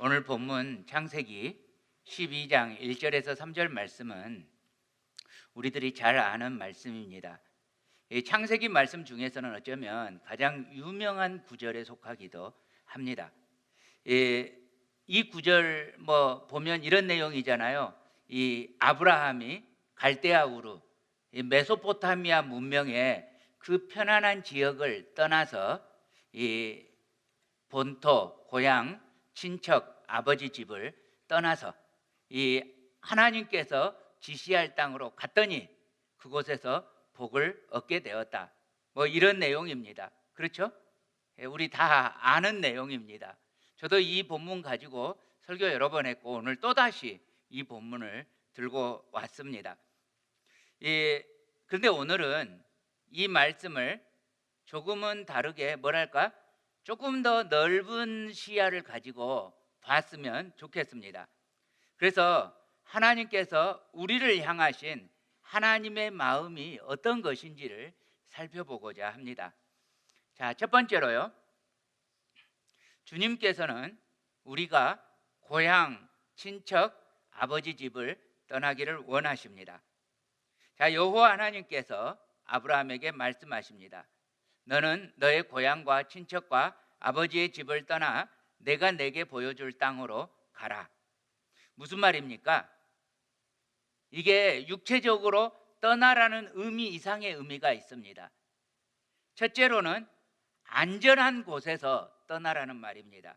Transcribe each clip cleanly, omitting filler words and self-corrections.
오늘 본문 창세기 12장 1절에서 3절 말씀은 우리들이 잘 아는 말씀입니다. 이 창세기 말씀 중에서는 어쩌면 가장 유명한 구절에 속하기도 합니다. 이 구절 보면 이런 내용이잖아요. 이 아브라함이 갈대아 우르, 이 메소포타미아 문명의 그 편안한 지역을 떠나서 이 본토, 고향, 친척, 아버지 집을 떠나서 이 하나님께서 지시할 땅으로 갔더니 그곳에서 복을 얻게 되었다. 이런 내용입니다. 그렇죠? 우리 다 아는 내용입니다. 저도 이 본문 가지고 설교 여러 번 했고 오늘 또다시 이 본문을 들고 왔습니다. 그런데 오늘은 이 말씀을 조금은 다르게 조금 더 넓은 시야를 가지고 봤으면 좋겠습니다. 그래서 하나님께서 우리를 향하신 하나님의 마음이 어떤 것인지를 살펴보고자 합니다. 자, 첫 번째로요. 주님께서는 우리가 고향, 친척, 아버지 집을 떠나기를 원하십니다. 자, 여호와 하나님께서 아브라함에게 말씀하십니다. 너는 너의 고향과 친척과 아버지의 집을 떠나 내가 내게 보여줄 땅으로 가라. 무슨 말입니까? 이게 육체적으로 떠나라는 의미 이상의 의미가 있습니다. 첫째로는 안전한 곳에서 떠나라는 말입니다.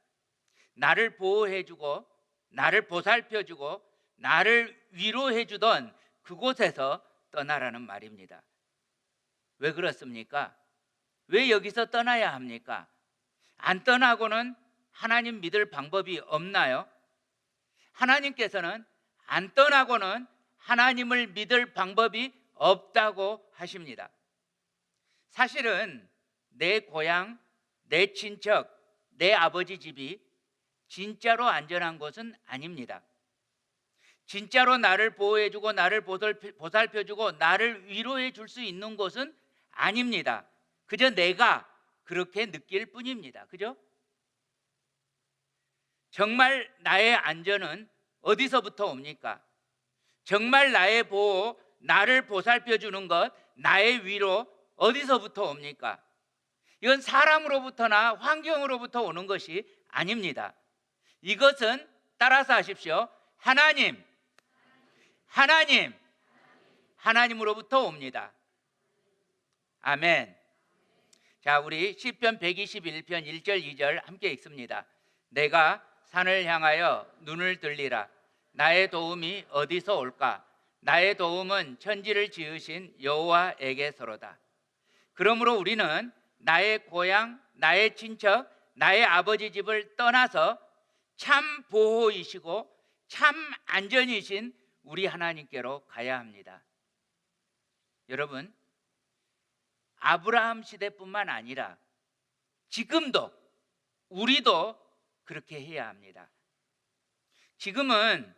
나를 보호해주고 나를 보살펴주고 나를 위로해주던 그곳에서 떠나라는 말입니다. 왜 그렇습니까? 왜 여기서 떠나야 합니까? 안 떠나고는 하나님 믿을 방법이 없나요? 하나님께서는 안 떠나고는 하나님을 믿을 방법이 없다고 하십니다. 사실은 내 고향, 내 친척, 내 아버지 집이 진짜로 안전한 곳은 아닙니다. 진짜로 나를 보호해주고 나를 보살펴주고 나를 위로해 줄 수 있는 곳은 아닙니다. 그저 내가 그렇게 느낄 뿐입니다. 그죠? 정말 나의 안전은 어디서부터 옵니까? 정말 나의 보호, 나를 보살펴주는 것, 나의 위로 어디서부터 옵니까? 이건 사람으로부터나 환경으로부터 오는 것이 아닙니다. 이것은 따라서 하십시오. 하나님으로부터 옵니다. 아멘. 자, 우리 시편 121편 1절 2절 함께 읽습니다. 내가 산을 향하여 눈을 들리라. 나의 도움이 어디서 올까? 나의 도움은 천지를 지으신 여호와에게서로다. 그러므로 우리는 나의 고향, 나의 친척, 나의 아버지 집을 떠나서 참 보호이시고 참 안전이신 우리 하나님께로 가야 합니다. 여러분, 아브라함 시대뿐만 아니라 지금도 우리도 그렇게 해야 합니다. 지금은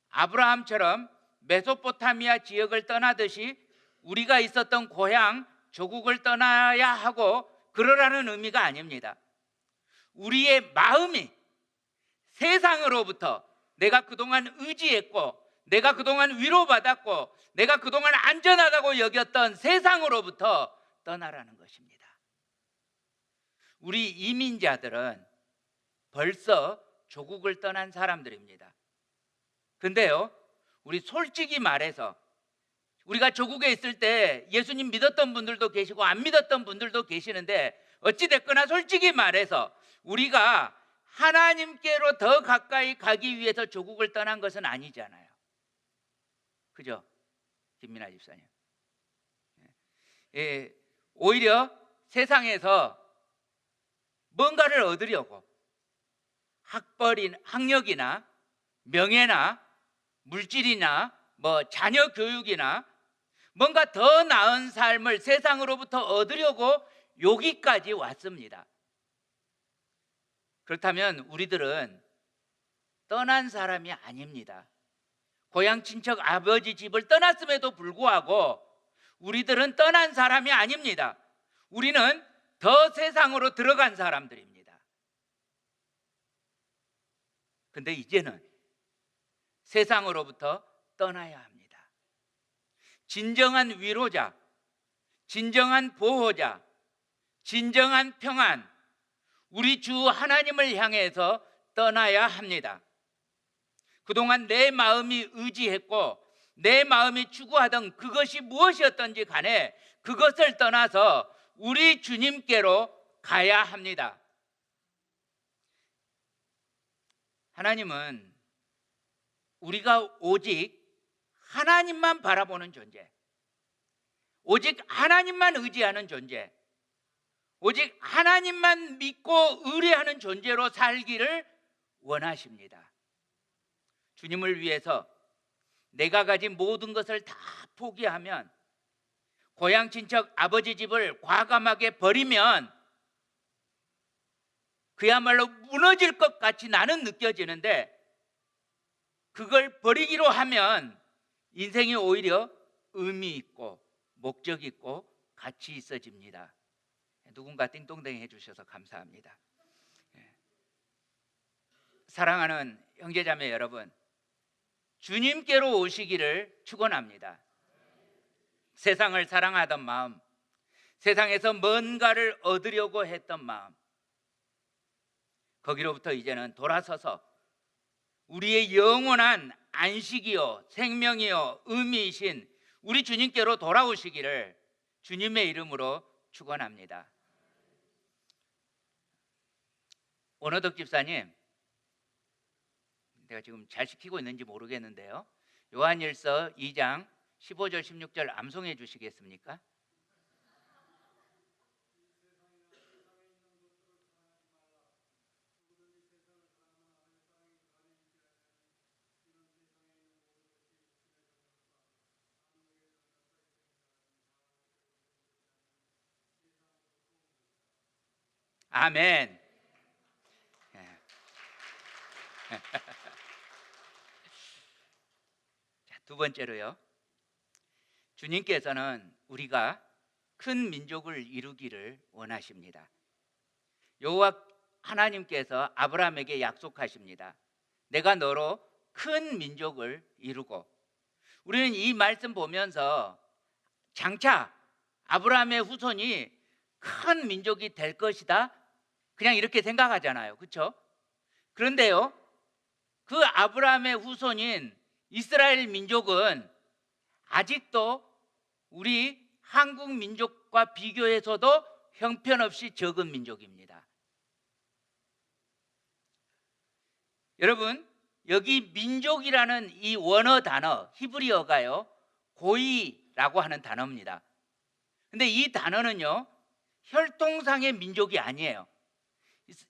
아브라함처럼 메소포타미아 지역을 떠나듯이 우리가 있었던 고향, 조국을 떠나야 하고 그러라는 의미가 아닙니다. 우리의 마음이 세상으로부터 내가 그동안 의지했고 내가 그동안 위로받았고 내가 그동안 안전하다고 여겼던 세상으로부터 떠나라는 것입니다. 우리 이민자들은 벌써 조국을 떠난 사람들입니다. 근데요, 우리 솔직히 말해서 우리가 조국에 있을 때 예수님 믿었던 분들도 계시고 안 믿었던 분들도 계시는데 어찌됐거나 솔직히 말해서 우리가 하나님께로 더 가까이 가기 위해서 조국을 떠난 것은 아니잖아요. 그죠? 김민아 집사님. 오히려 세상에서 뭔가를 얻으려고 학력이나 명예나 물질이나 자녀 교육이나 뭔가 더 나은 삶을 세상으로부터 얻으려고 여기까지 왔습니다. 그렇다면 우리들은 떠난 사람이 아닙니다. 고향 친척 아버지 집을 떠났음에도 불구하고 우리들은 떠난 사람이 아닙니다. 우리는 더 세상으로 들어간 사람들입니다. 근데 이제는 세상으로부터 떠나야 합니다. 진정한 위로자, 진정한 보호자, 진정한 평안, 우리 주 하나님을 향해서 떠나야 합니다. 그동안 내 마음이 의지했고 내 마음이 추구하던 그것이 무엇이었던지 간에 그것을 떠나서 우리 주님께로 가야 합니다. 하나님은 우리가 오직 하나님만 바라보는 존재, 오직 하나님만 의지하는 존재, 오직 하나님만 믿고 의뢰하는 존재로 살기를 원하십니다. 주님을 위해서 내가 가진 모든 것을 다 포기하면, 고향 친척 아버지 집을 과감하게 버리면 그야말로 무너질 것 같이 나는 느껴지는데, 그걸 버리기로 하면 인생이 오히려 의미 있고 목적 있고 가치 있어집니다. 누군가 띵동댕 해주셔서 감사합니다. 사랑하는 형제자매 여러분, 주님께로 오시기를 축원합니다. 세상을 사랑하던 마음, 세상에서 뭔가를 얻으려고 했던 마음, 거기로부터 이제는 돌아서서 우리의 영원한 안식이요 생명이요 의미이신 우리 주님께로 돌아오시기를 주님의 이름으로 축원합니다. 원호덕 집사님, 내가 지금 잘 시키고 있는지 모르겠는데요, 요한일서 2장 15절 16절 암송해 주시겠습니까? 아멘. 자, 두 번째로요, 주님께서는 우리가 큰 민족을 이루기를 원하십니다. 여호와 하나님께서 아브라함에게 약속하십니다. 내가 너로 큰 민족을 이루고, 우리는 이 말씀 보면서 장차 아브라함의 후손이 큰 민족이 될 것이다, 그냥 이렇게 생각하잖아요. 그렇죠? 그런데요, 그 아브라함의 후손인 이스라엘 민족은 아직도 우리 한국 민족과 비교해서도 형편없이 적은 민족입니다. 여러분, 여기 민족이라는 이 원어 단어, 히브리어가요, 고이라고 하는 단어입니다. 근데 이 단어는요, 혈통상의 민족이 아니에요.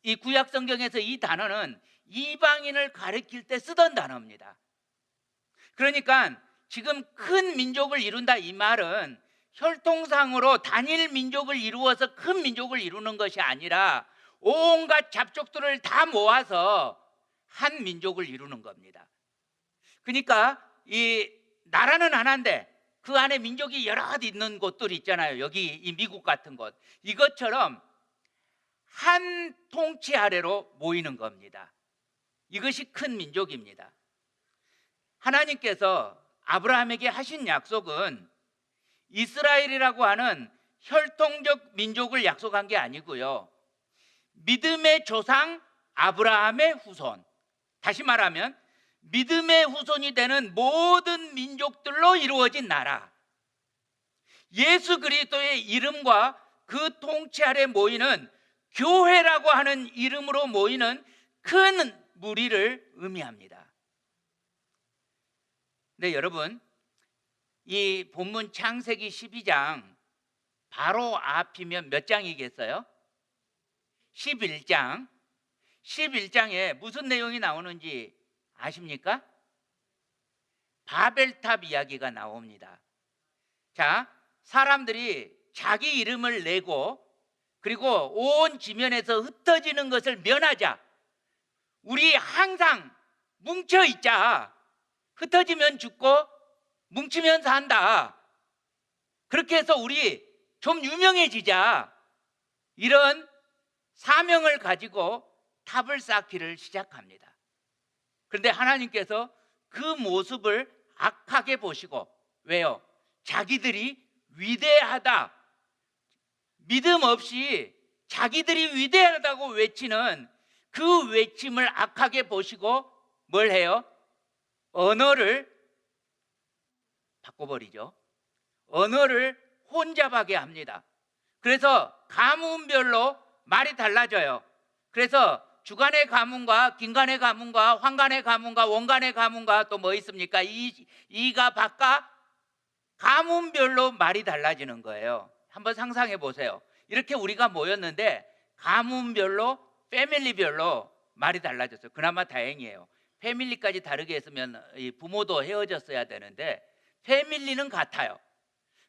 이 구약 성경에서 이 단어는 이방인을 가리킬 때 쓰던 단어입니다. 그러니까 지금 큰 민족을 이룬다 이 말은 혈통상으로 단일 민족을 이루어서 큰 민족을 이루는 것이 아니라 온갖 잡족들을 다 모아서 한 민족을 이루는 겁니다. 그러니까 이 나라는 하나인데 그 안에 민족이 여럿 있는 곳들이 있잖아요. 여기 이 미국 같은 곳, 이것처럼 한 통치 아래로 모이는 겁니다. 이것이 큰 민족입니다. 하나님께서 아브라함에게 하신 약속은 이스라엘이라고 하는 혈통적 민족을 약속한 게 아니고요, 믿음의 조상 아브라함의 후손, 다시 말하면 믿음의 후손이 되는 모든 민족들로 이루어진 나라, 예수 그리스도의 이름과 그 통치 아래 모이는 교회라고 하는 이름으로 모이는 큰 무리를 의미합니다. 네, 여러분, 이 본문 창세기 12장 바로 앞이면 몇 장이겠어요? 11장. 11장에 무슨 내용이 나오는지 아십니까? 바벨탑 이야기가 나옵니다. 자, 사람들이 자기 이름을 내고 그리고 온 지면에서 흩어지는 것을 면하자, 우리 항상 뭉쳐 있자, 흩어지면 죽고 뭉치면 산다, 그렇게 해서 우리 좀 유명해지자, 이런 사명을 가지고 탑을 쌓기를 시작합니다. 그런데 하나님께서 그 모습을 악하게 보시고, 왜요? 자기들이 위대하다, 믿음 없이 자기들이 위대하다고 외치는 그 외침을 악하게 보시고 뭘 해요? 언어를 바꿔버리죠. 언어를 혼잡하게 합니다. 그래서 가문별로 말이 달라져요. 그래서 주간의 가문과 긴간의 가문과 환간의 가문과 원간의 가문과 또 뭐 있습니까? 이가 바까 가문별로 말이 달라지는 거예요. 한번 상상해 보세요. 이렇게 우리가 모였는데 가문별로, 패밀리별로 말이 달라졌어요. 그나마 다행이에요. 패밀리까지 다르게 했으면 부모도 헤어졌어야 되는데 패밀리는 같아요.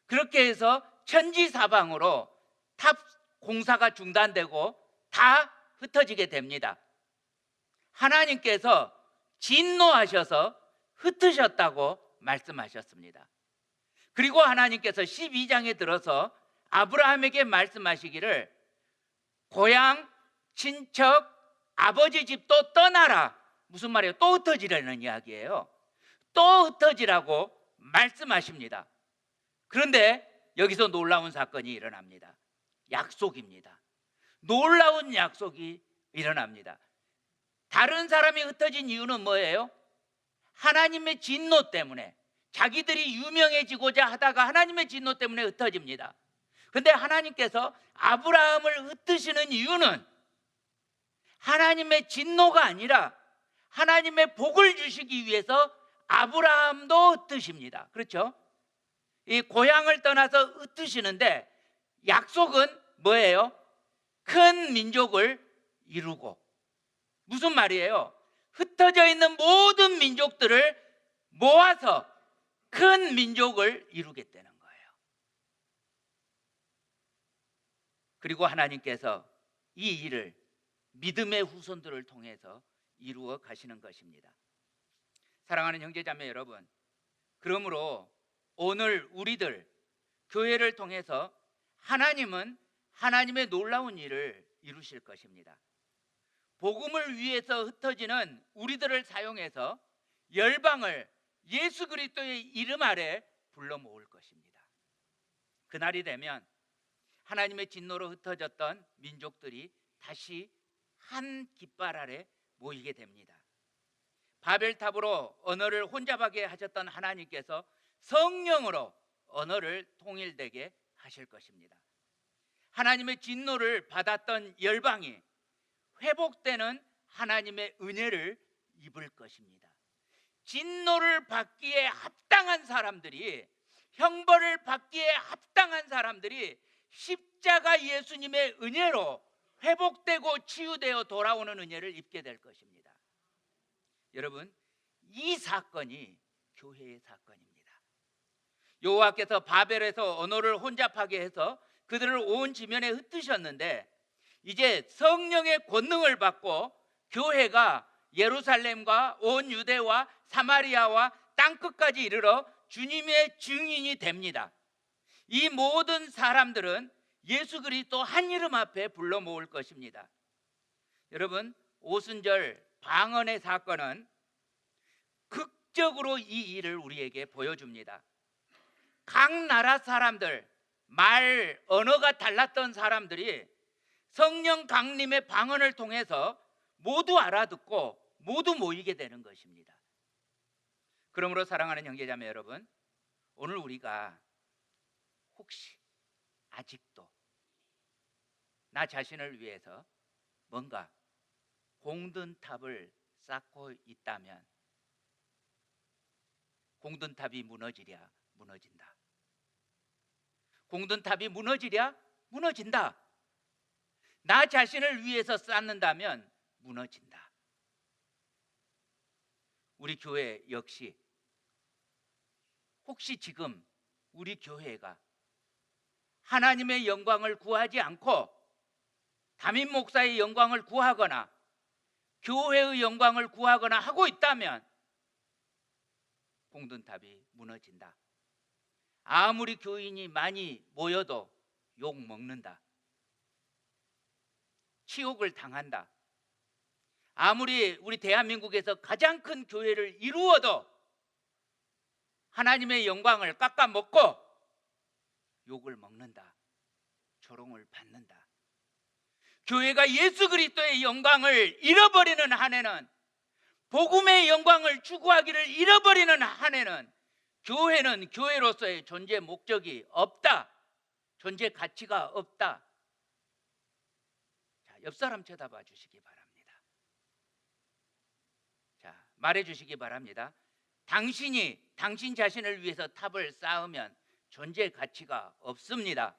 그렇게 해서 천지사방으로 탑 공사가 중단되고 다 흩어지게 됩니다. 하나님께서 진노하셔서 흩으셨다고 말씀하셨습니다. 그리고 하나님께서 12장에 들어서 아브라함에게 말씀하시기를 고향, 친척, 아버지 집도 떠나라. 무슨 말이에요? 또 흩어지라는 이야기예요. 또 흩어지라고 말씀하십니다. 그런데 여기서 놀라운 사건이 일어납니다. 약속입니다. 놀라운 약속이 일어납니다. 다른 사람이 흩어진 이유는 뭐예요? 하나님의 진노 때문에, 자기들이 유명해지고자 하다가 하나님의 진노 때문에 흩어집니다. 그런데 하나님께서 아브라함을 흩으시는 이유는 하나님의 진노가 아니라 하나님의 복을 주시기 위해서 아브라함도 흩으십니다. 그렇죠? 이 고향을 떠나서 흩으시는데 약속은 뭐예요? 큰 민족을 이루고. 무슨 말이에요? 흩어져 있는 모든 민족들을 모아서 큰 민족을 이루겠다는 거예요. 그리고 하나님께서 이 일을 믿음의 후손들을 통해서 이루어 가시는 것입니다. 사랑하는 형제자매 여러분, 그러므로 오늘 우리들 교회를 통해서 하나님은 하나님의 놀라운 일을 이루실 것입니다. 복음을 위해서 흩어지는 우리들을 사용해서 열방을 예수 그리스도의 이름 아래 불러 모을 것입니다. 그날이 되면 하나님의 진노로 흩어졌던 민족들이 다시 한 깃발 아래 모이게 됩니다. 바벨탑으로 언어를 혼잡하게 하셨던 하나님께서 성령으로 언어를 통일되게 하실 것입니다. 하나님의 진노를 받았던 열방이 회복되는 하나님의 은혜를 입을 것입니다. 진노를 받기에 합당한 사람들이, 형벌을 받기에 합당한 사람들이 십자가 예수님의 은혜로 회복되고 치유되어 돌아오는 은혜를 입게 될 것입니다. 여러분, 이 사건이 교회의 사건입니다. 여호와께서 바벨에서 언어를 혼잡하게 해서 그들을 온 지면에 흩으셨는데 이제 성령의 권능을 받고 교회가 예루살렘과 온 유대와 사마리아와 땅끝까지 이르러 주님의 증인이 됩니다. 이 모든 사람들은 예수 그리스도 한 이름 앞에 불러 모을 것입니다. 여러분, 오순절 방언의 사건은 극적으로 이 일을 우리에게 보여줍니다. 각 나라 사람들, 언어가 달랐던 사람들이 성령 강림의 방언을 통해서 모두 알아듣고 모두 모이게 되는 것입니다. 그러므로 사랑하는 형제자매 여러분, 오늘 우리가 혹시 아직도 나 자신을 위해서 뭔가 공든탑을 쌓고 있다면 공든탑이 무너지랴 무너진다. 공든탑이 무너지랴 무너진다. 나 자신을 위해서 쌓는다면 무너진다. 우리 교회 역시 혹시 지금 우리 교회가 하나님의 영광을 구하지 않고 담임 목사의 영광을 구하거나 교회의 영광을 구하거나 하고 있다면 공든탑이 무너진다. 아무리 교인이 많이 모여도 욕 먹는다. 치욕을 당한다. 아무리 우리 대한민국에서 가장 큰 교회를 이루어도 하나님의 영광을 깎아먹고 욕을 먹는다, 조롱을 받는다. 교회가 예수 그리스도의 영광을 잃어버리는 한 해는, 복음의 영광을 추구하기를 잃어버리는 한 해는 교회는 교회로서의 존재 목적이 없다, 존재 가치가 없다. 자, 옆 사람 쳐다봐 주시기 바랍니다. 자, 말해 주시기 바랍니다. 당신이 당신 자신을 위해서 탑을 쌓으면 존재 가치가 없습니다.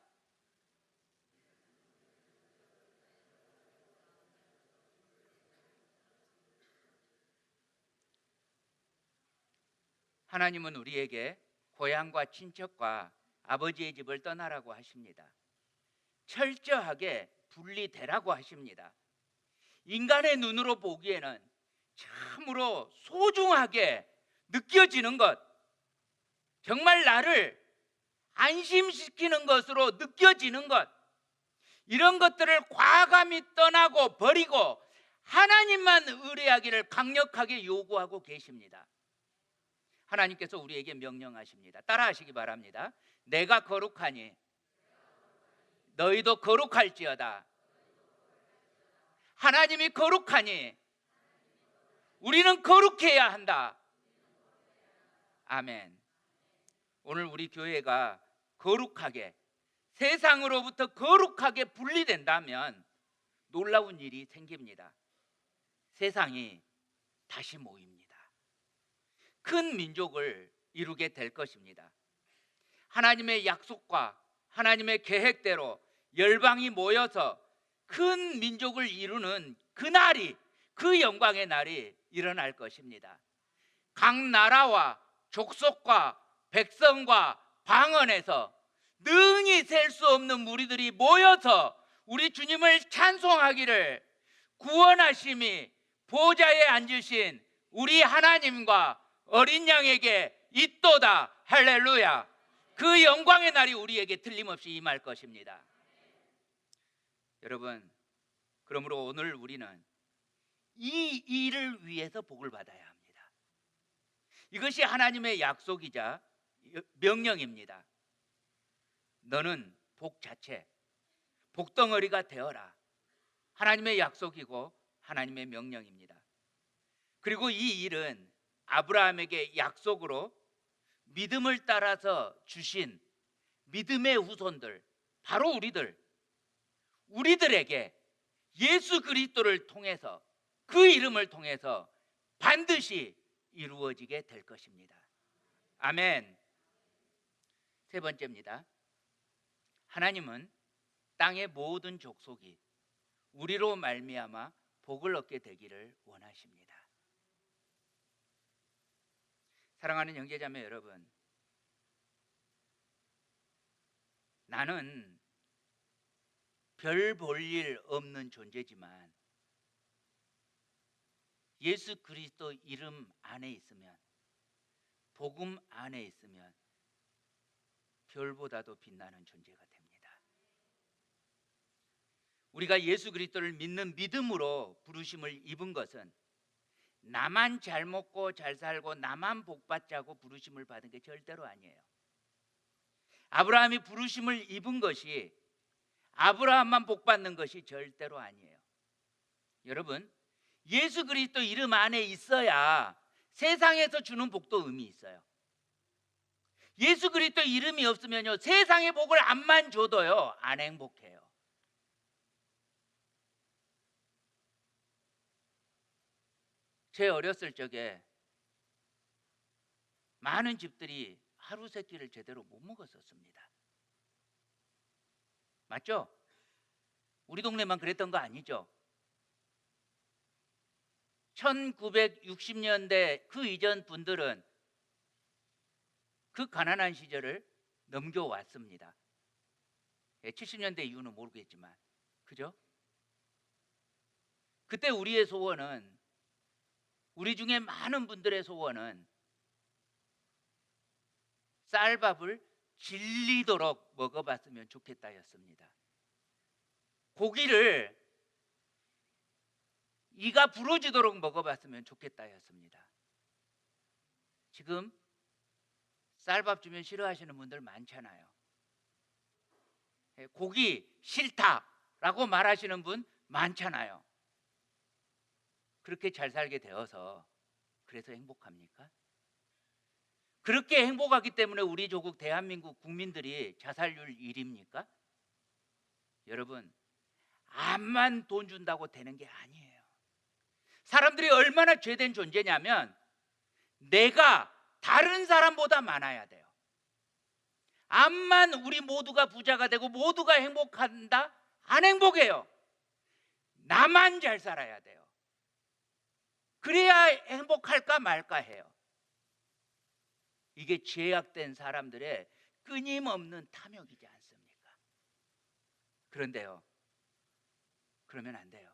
하나님은 우리에게 고향과 친척과 아버지의 집을 떠나라고 하십니다. 철저하게 분리되라고 하십니다. 인간의 눈으로 보기에는 참으로 소중하게 느껴지는 것, 정말 나를 안심시키는 것으로 느껴지는 것, 이런 것들을 과감히 떠나고 버리고 하나님만 의뢰하기를 강력하게 요구하고 계십니다. 하나님께서 우리에게 명령하십니다. 따라하시기 바랍니다. 내가 거룩하니 너희도 거룩할지어다. 하나님이 거룩하니 우리는 거룩해야 한다. 아멘. 오늘 우리 교회가 거룩하게, 세상으로부터 거룩하게 분리된다면 놀라운 일이 생깁니다. 세상이 다시 모입니다. 큰 민족을 이루게 될 것입니다. 하나님의 약속과 하나님의 계획대로 열방이 모여서 큰 민족을 이루는 그 날이, 그 영광의 날이 일어날 것입니다. 각 나라와 족속과 백성과 방언에서 능히 셀 수 없는 무리들이 모여서 우리 주님을 찬송하기를, 구원하심이 보좌에 앉으신 우리 하나님과 어린 양에게 있도다. 할렐루야. 그 영광의 날이 우리에게 틀림없이 임할 것입니다. 여러분, 그러므로 오늘 우리는 이 일을 위해서 복을 받아야 합니다. 이것이 하나님의 약속이자 명령입니다. 너는 복 자체, 복덩어리가 되어라. 하나님의 약속이고 하나님의 명령입니다. 그리고 이 일은 아브라함에게 약속으로 믿음을 따라서 주신 믿음의 후손들, 바로 우리들에게 예수 그리스도를 통해서, 그 이름을 통해서 반드시 이루어지게 될 것입니다. 아멘. 세 번째입니다. 하나님은 땅의 모든 족속이 우리로 말미암아 복을 얻게 되기를 원하십니다. 사랑하는 형제자매 여러분, 나는 별 볼 일 없는 존재지만 예수 그리스도 이름 안에 있으면, 복음 안에 있으면 별보다도 빛나는 존재가 됩니다. 우리가 예수 그리스도를 믿는 믿음으로 부르심을 입은 것은 나만 잘 먹고 잘 살고 나만 복 받자고 부르심을 받은 게 절대로 아니에요. 아브라함이 부르심을 입은 것이 아브라함만 복 받는 것이 절대로 아니에요. 여러분, 예수 그리스도 이름 안에 있어야 세상에서 주는 복도 의미 있어요. 예수 그리스도 이름이 없으면요, 세상의 복을 암만 줘도요 안 행복해요. 제 어렸을 적에 많은 집들이 하루 세 끼를 제대로 못 먹었었습니다. 맞죠? 우리 동네만 그랬던 거 아니죠? 1960년대 그 이전 분들은 그 가난한 시절을 넘겨왔습니다. 70년대 이후는 모르겠지만, 그죠? 그때 우리의 소원은, 우리 중에 많은 분들의 소원은 쌀밥을 질리도록 먹어봤으면 좋겠다였습니다. 고기를 이가 부러지도록 먹어봤으면 좋겠다였습니다. 지금 쌀밥 주면 싫어하시는 분들 많잖아요. 고기 싫다라고 말하시는 분 많잖아요. 그렇게 잘 살게 되어서 그래서 행복합니까? 그렇게 행복하기 때문에 우리 조국 대한민국 국민들이 자살률 1위입니까? 여러분, 암만 돈 준다고 되는 게 아니에요. 사람들이 얼마나 죄된 존재냐면 내가 다른 사람보다 많아야 돼요. 암만 우리 모두가 부자가 되고 모두가 행복한다? 안 행복해요. 나만 잘 살아야 돼요. 그래야 행복할까 말까 해요. 이게 죄악된 사람들의 끊임없는 탐욕이지 않습니까? 그런데요, 그러면 안 돼요.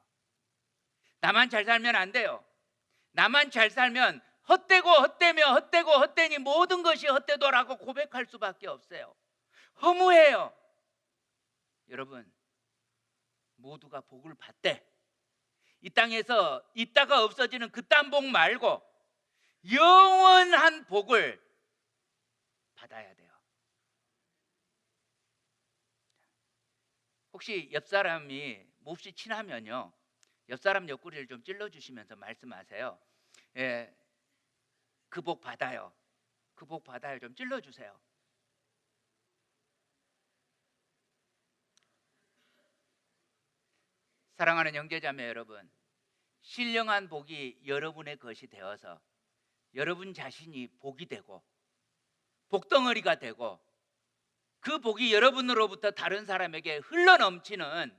나만 잘 살면 안 돼요. 나만 잘 살면 헛되고 헛되며 헛되고 헛되니 모든 것이 헛되도라고 고백할 수밖에 없어요. 허무해요. 여러분, 모두가 복을 받되 이 땅에서 있다가 없어지는 그딴 복 말고 영원한 복을 받아야 돼요. 혹시 옆 사람이 몹시 친하면요, 옆 사람 옆구리를 좀 찔러주시면서 말씀하세요. 예, 그 복 받아요. 그 복 받아요. 좀 찔러주세요. 사랑하는 형제자매 여러분, 신령한 복이 여러분의 것이 되어서 여러분 자신이 복이 되고 복덩어리가 되고 그 복이 여러분으로부터 다른 사람에게 흘러넘치는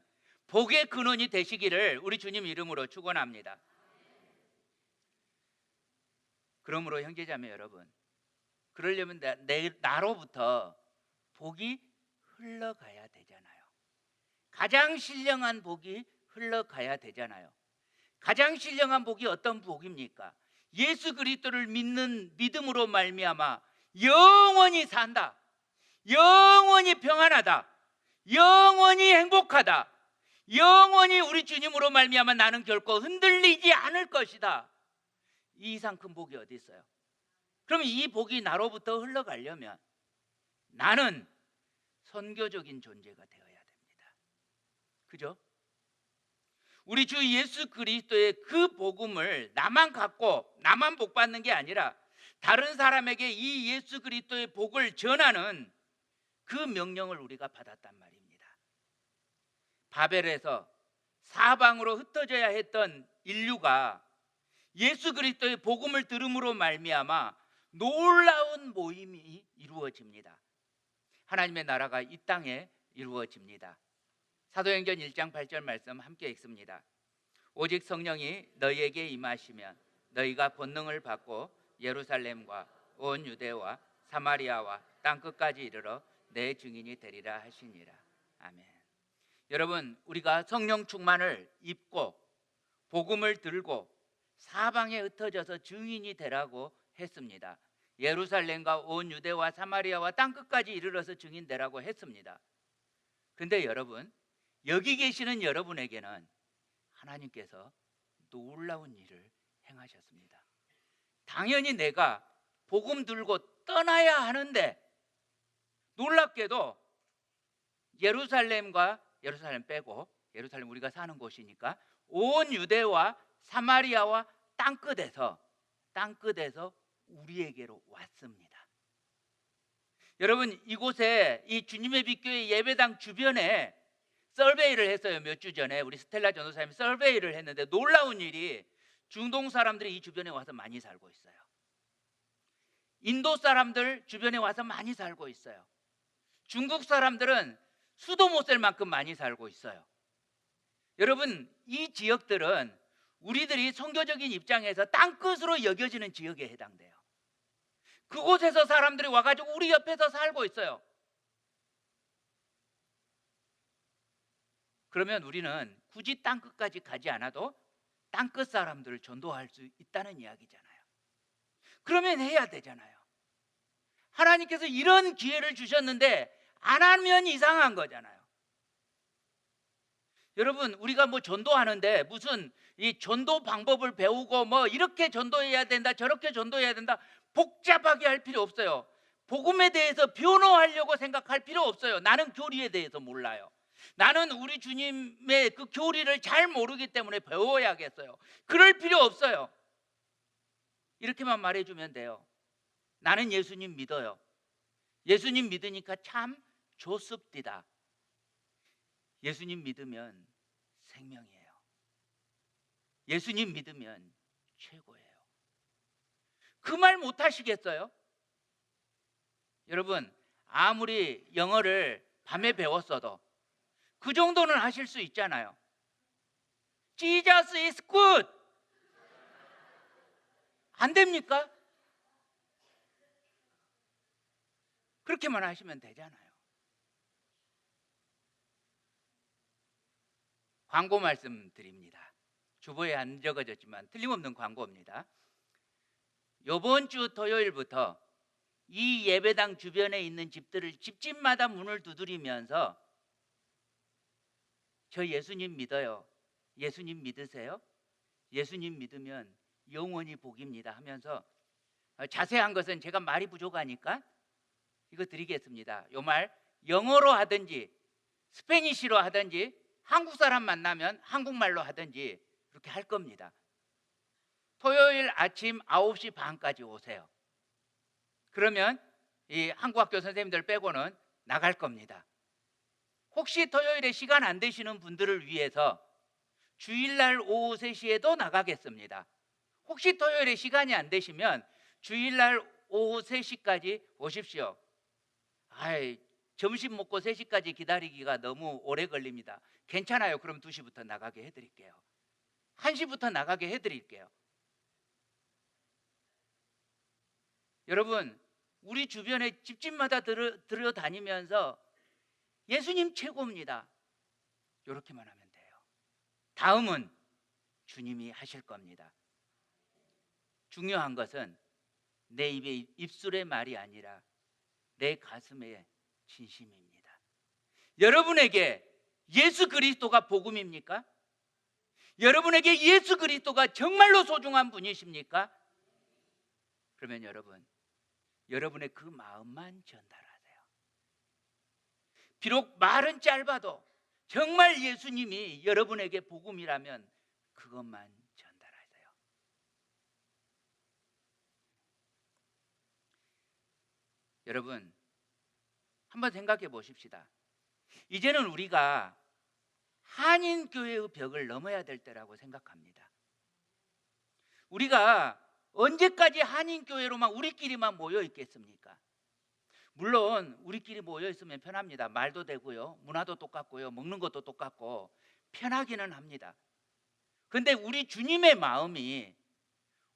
복의 근원이 되시기를 우리 주님 이름으로 축원합니다. 그러므로 형제자매 여러분, 그러려면 나로부터 복이 흘러가야 되잖아요. 가장 신령한 복이 흘러가야 되잖아요. 가장 신령한 복이 어떤 복입니까? 예수 그리스도를 믿는 믿음으로 말미암아 영원히 산다, 영원히 평안하다, 영원히 행복하다, 영원히 우리 주님으로 말미암아 나는 결코 흔들리지 않을 것이다. 이 이상 큰 복이 어디 있어요? 그럼 이 복이 나로부터 흘러가려면 나는 선교적인 존재가 되어야 됩니다. 그죠? 우리 주 예수 그리스도의 그 복음을 나만 갖고 나만 복 받는 게 아니라 다른 사람에게 이 예수 그리스도의 복을 전하는 그 명령을 우리가 받았단 말입니다. 바벨에서 사방으로 흩어져야 했던 인류가 예수 그리스도의 복음을 들음으로 말미암아 놀라운 모임이 이루어집니다. 하나님의 나라가 이 땅에 이루어집니다. 사도행전 1장 8절 말씀 함께 읽습니다. 오직 성령이 너희에게 임하시면 너희가 권능을 받고 예루살렘과 온 유대와 사마리아와 땅끝까지 이르러 내 증인이 되리라 하시니라. 아멘. 여러분, 우리가 성령 충만을 입고 복음을 들고 사방에 흩어져서 증인이 되라고 했습니다. 예루살렘과 온 유대와 사마리아와 땅끝까지 이르러서 증인 되라고 했습니다. 근데 여러분, 여기 계시는 여러분에게는 하나님께서 놀라운 일을 행하셨습니다. 당연히 내가 복음 들고 떠나야 하는데 놀랍게도 예루살렘 빼고, 예루살렘 우리가 사는 곳이니까 온 유대와 사마리아와 땅끝에서 우리에게로 왔습니다. 여러분, 이곳에 이 주님의 빛교회 예배당 주변에 서베이를 했어요. 몇 주 전에 우리 스텔라 전도사님이 서베이를 했는데 놀라운 일이 중동 사람들이 이 주변에 와서 많이 살고 있어요. 인도 사람들 주변에 와서 많이 살고 있어요. 중국 사람들은 수도 못 셀 만큼 많이 살고 있어요. 여러분, 이 지역들은 우리들이 선교적인 입장에서 땅끝으로 여겨지는 지역에 해당돼요. 그곳에서 사람들이 와가지고 우리 옆에서 살고 있어요. 그러면 우리는 굳이 땅끝까지 가지 않아도 땅끝 사람들을 전도할 수 있다는 이야기잖아요. 그러면 해야 되잖아요. 하나님께서 이런 기회를 주셨는데 안 하면 이상한 거잖아요. 여러분, 우리가 뭐 전도하는데 무슨 이 전도 방법을 배우고 뭐 이렇게 전도해야 된다, 저렇게 전도해야 된다, 복잡하게 할 필요 없어요. 복음에 대해서 변호하려고 생각할 필요 없어요. 나는 교리에 대해서 몰라요. 나는 우리 주님의 그 교리를 잘 모르기 때문에 배워야겠어요. 그럴 필요 없어요. 이렇게만 말해주면 돼요. 나는 예수님 믿어요. 예수님 믿으니까 참 좋습디다. 예수님 믿으면 생명이에요. 예수님 믿으면 최고예요. 그 말 못 하시겠어요? 여러분, 아무리 영어를 밤에 배웠어도 그 정도는 하실 수 있잖아요. Jesus is good. 안 됩니까? 그렇게만 하시면 되잖아요. 광고 말씀드립니다. 주보에 안 적어졌지만 틀림없는 광고입니다. 이번 주 토요일부터 이 예배당 주변에 있는 집들을 집집마다 문을 두드리면서 저 예수님 믿어요. 예수님 믿으세요? 예수님 믿으면 영원히 복입니다 하면서, 자세한 것은 제가 말이 부족하니까 이거 드리겠습니다. 이 말 영어로 하든지 스페니쉬로 하든지 한국 사람 만나면 한국말로 하든지 그렇게 할 겁니다. 토요일 아침 9시 반까지 오세요. 그러면 이 한국학교 선생님들 빼고는 나갈 겁니다. 혹시 토요일에 시간 안 되시는 분들을 위해서 주일날 오후 3시에도 나가겠습니다. 혹시 토요일에 시간이 안 되시면 주일날 오후 3시까지 오십시오. 점심 먹고 3시까지 기다리기가 너무 오래 걸립니다. 괜찮아요. 그럼 2시부터 나가게 해드릴게요. 1시부터 나가게 해드릴게요. 여러분, 우리 주변에 집집마다 들어다니면서 예수님 최고입니다. 이렇게만 하면 돼요. 다음은 주님이 하실 겁니다. 중요한 것은 내 입술의 말이 아니라 내 가슴의 진심입니다. 여러분에게 예수 그리스도가 복음입니까? 여러분에게 예수 그리스도가 정말로 소중한 분이십니까? 그러면 여러분의 그 마음만 전달하세요. 비록 말은 짧아도 정말 예수님이 여러분에게 복음이라면 그것만 전달하세요. 여러분, 한번 생각해 보십시다. 이제는 우리가 한인교회의 벽을 넘어야 될 때라고 생각합니다. 우리가 언제까지 한인교회로만 우리끼리만 모여 있겠습니까? 물론 우리끼리 모여 있으면 편합니다. 말도 되고요, 문화도 똑같고요, 먹는 것도 똑같고 편하기는 합니다. 그런데 우리 주님의 마음이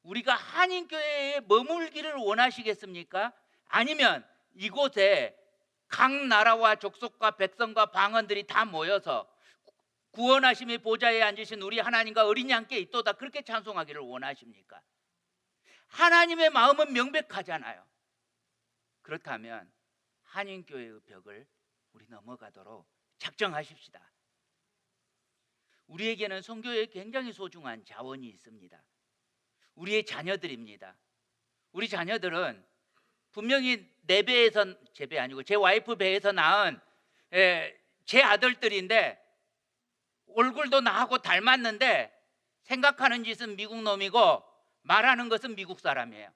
우리가 한인교회에 머물기를 원하시겠습니까? 아니면 이곳에 각 나라와 족속과 백성과 방언들이 다 모여서 구원하심의 보좌에 앉으신 우리 하나님과 어린 양께 있도다 그렇게 찬송하기를 원하십니까? 하나님의 마음은 명백하잖아요. 그렇다면 한인교회의 벽을 우리 넘어가도록 작정하십시다. 우리에게는 선교에 굉장히 소중한 자원이 있습니다. 우리의 자녀들입니다. 우리 자녀들은 분명히 내 배에서, 제 배 아니고 제 와이프 배에서 낳은 제 아들들인데 얼굴도 나하고 닮았는데 생각하는 짓은 미국 놈이고 말하는 것은 미국 사람이에요.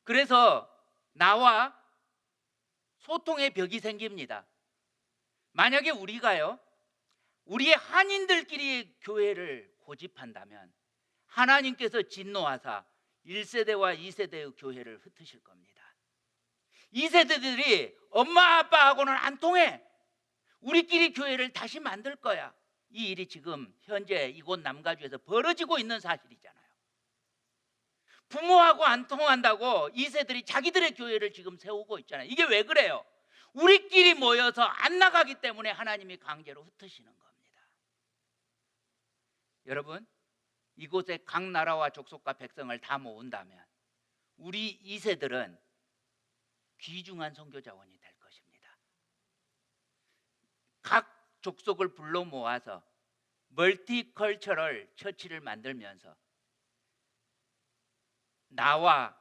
그래서 나와 소통의 벽이 생깁니다. 만약에 우리가요, 우리의 한인들끼리 교회를 고집한다면 하나님께서 진노하사 1세대와 2세대의 교회를 흩으실 겁니다. 2세대들이 엄마 아빠하고는 안 통해. 우리끼리 교회를 다시 만들 거야. 이 일이 지금 현재 이곳 남가주에서 벌어지고 있는 사실이잖아요. 부모하고 안 통한다고 2세들이 자기들의 교회를 지금 세우고 있잖아요. 이게 왜 그래요? 우리끼리 모여서 안 나가기 때문에 하나님이 강제로 흩으시는 겁니다. 여러분, 이곳에 각 나라와 족속과 백성을 다 모은다면 우리 2세들은 귀중한 선교 자원이 될 것입니다. 각 족속을 불러 모아서 멀티컬처럴 처치를 만들면서 나와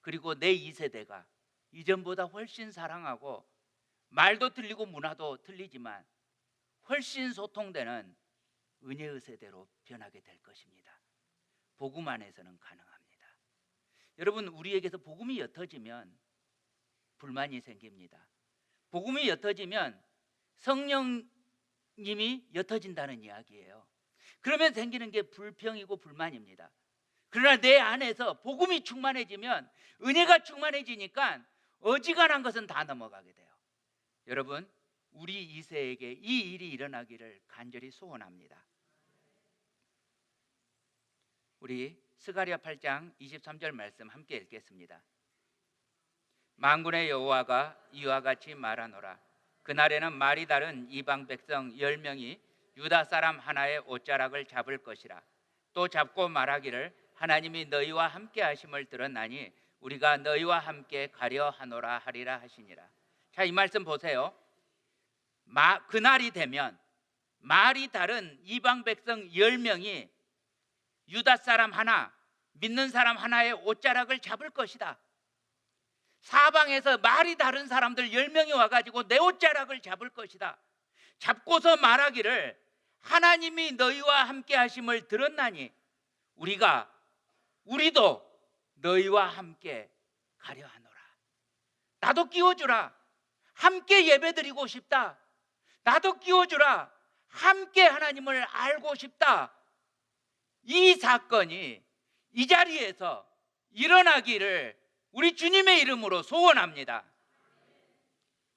그리고 내 2세대가 이전보다 훨씬 사랑하고 말도 틀리고 문화도 틀리지만 훨씬 소통되는 은혜의 세대로 변하게 될 것입니다. 복음 안에서는 가능합니다. 여러분, 우리에게서 복음이 옅어지면 불만이 생깁니다. 복음이 옅어지면 성령님이 옅어진다는 이야기예요. 그러면 생기는 게 불평이고 불만입니다. 그러나 내 안에서 복음이 충만해지면, 은혜가 충만해지니까 어지간한 것은 다 넘어가게 돼요. 여러분, 우리 2세에게 이 일이 일어나기를 간절히 소원합니다. 우리 스가랴 8장 23절 말씀 함께 읽겠습니다. 만군의 여호와가 이와 같이 말하노라. 그날에는 말이 다른 이방 백성 10명이 유다 사람 하나의 옷자락을 잡을 것이라. 또 잡고 말하기를 하나님이 너희와 함께 하심을 들었나니 우리가 너희와 함께 가려 하노라 하리라 하시니라. 자, 이 말씀 보세요. 그날이 되면 말이 다른 이방 백성 10명이 유다 사람 하나, 믿는 사람 하나의 옷자락을 잡을 것이다. 사방에서 말이 다른 사람들 10명이 와가지고 내 옷자락을 잡을 것이다. 잡고서 말하기를 하나님이 너희와 함께 하심을 들었나니 우리도 너희와 함께 가려 하노라. 나도 끼워주라. 함께 예배드리고 싶다. 나도 끼워주라. 함께 하나님을 알고 싶다. 이 사건이 이 자리에서 일어나기를 우리 주님의 이름으로 소원합니다.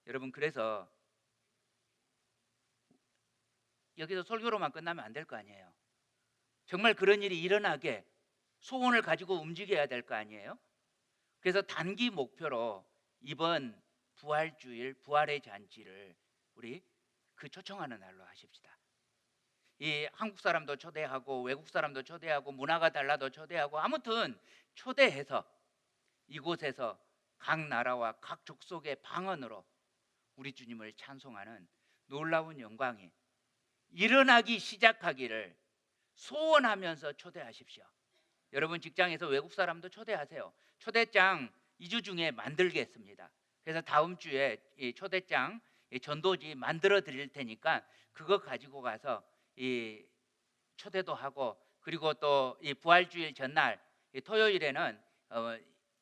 여러분, 그래서 여기서 설교로만 끝나면 안 될 거 아니에요. 정말 그런 일이 일어나게 소원을 가지고 움직여야 될 거 아니에요. 그래서 단기 목표로 이번 부활주일, 부활의 잔치를 우리 초청하는 날로 하십시다. 이 한국 사람도 초대하고 외국 사람도 초대하고 문화가 달라도 초대하고, 아무튼 초대해서 이곳에서 각 나라와 각 족속의 방언으로 우리 주님을 찬송하는 놀라운 영광이 일어나기 시작하기를 소원하면서 초대하십시오. 여러분, 직장에서 외국 사람도 초대하세요. 초대장 2주 중에 만들겠습니다. 그래서 다음 주에 이 초대장 전도지 만들어 드릴 테니까 그거 가지고 가서 이 초대도 하고, 그리고 또 이 부활주일 전날 토요일에는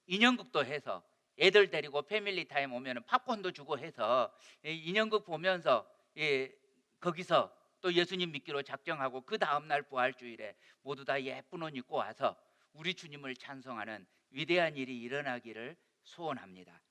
인형극도 해서 애들 데리고 패밀리 타임 오면 팝콘도 주고 해서 인형극 보면서 거기서 또 예수님 믿기로 작정하고, 그 다음날 부활주일에 모두 다 예쁜 옷 입고 와서 우리 주님을 찬송하는 위대한 일이 일어나기를 소원합니다.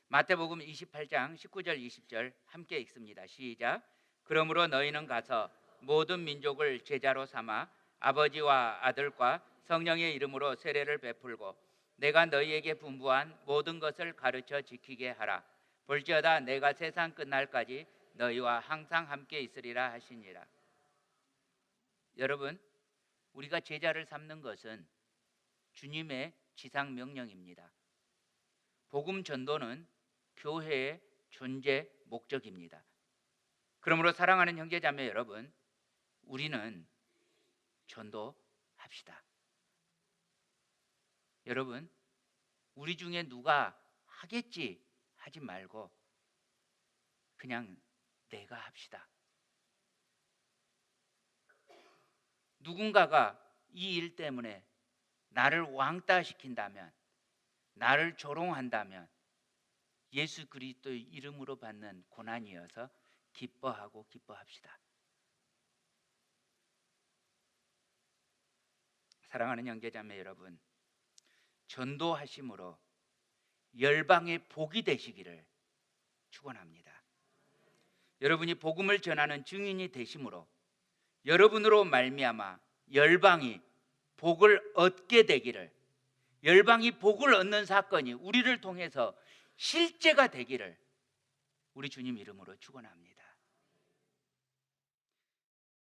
마태복음 28장 19절 20절 함께 읽습니다. 시작. 그러므로 너희는 가서 모든 민족을 제자로 삼아 아버지와 아들과 성령의 이름으로 세례를 베풀고 내가 너희에게 분부한 모든 것을 가르쳐 지키게 하라. 볼지어다 내가 세상 끝날까지 너희와 항상 함께 있으리라 하시니라. 여러분, 우리가 제자를 삼는 것은 주님의 지상 명령입니다. 복음 전도는 교회의 존재 목적입니다. 그러므로 사랑하는 형제자매 여러분, 우리는 전도합시다. 여러분, 우리 중에 누가 하겠지 하지 말고 그냥 내가 합시다. 누군가가 이 일 때문에 나를 왕따시킨다면, 나를 조롱한다면 예수 그리스도의 이름으로 받는 고난이어서 기뻐합시다. 사랑하는 형제자매 여러분, 전도하심으로 열방의 복이 되시기를 축원합니다. 여러분이 복음을 전하는 증인이 되심으로 여러분으로 말미암아 열방이 복을 얻게 되기를, 열방이 복을 얻는 사건이 우리를 통해서 실제가 되기를 우리 주님 이름으로 축원합니다.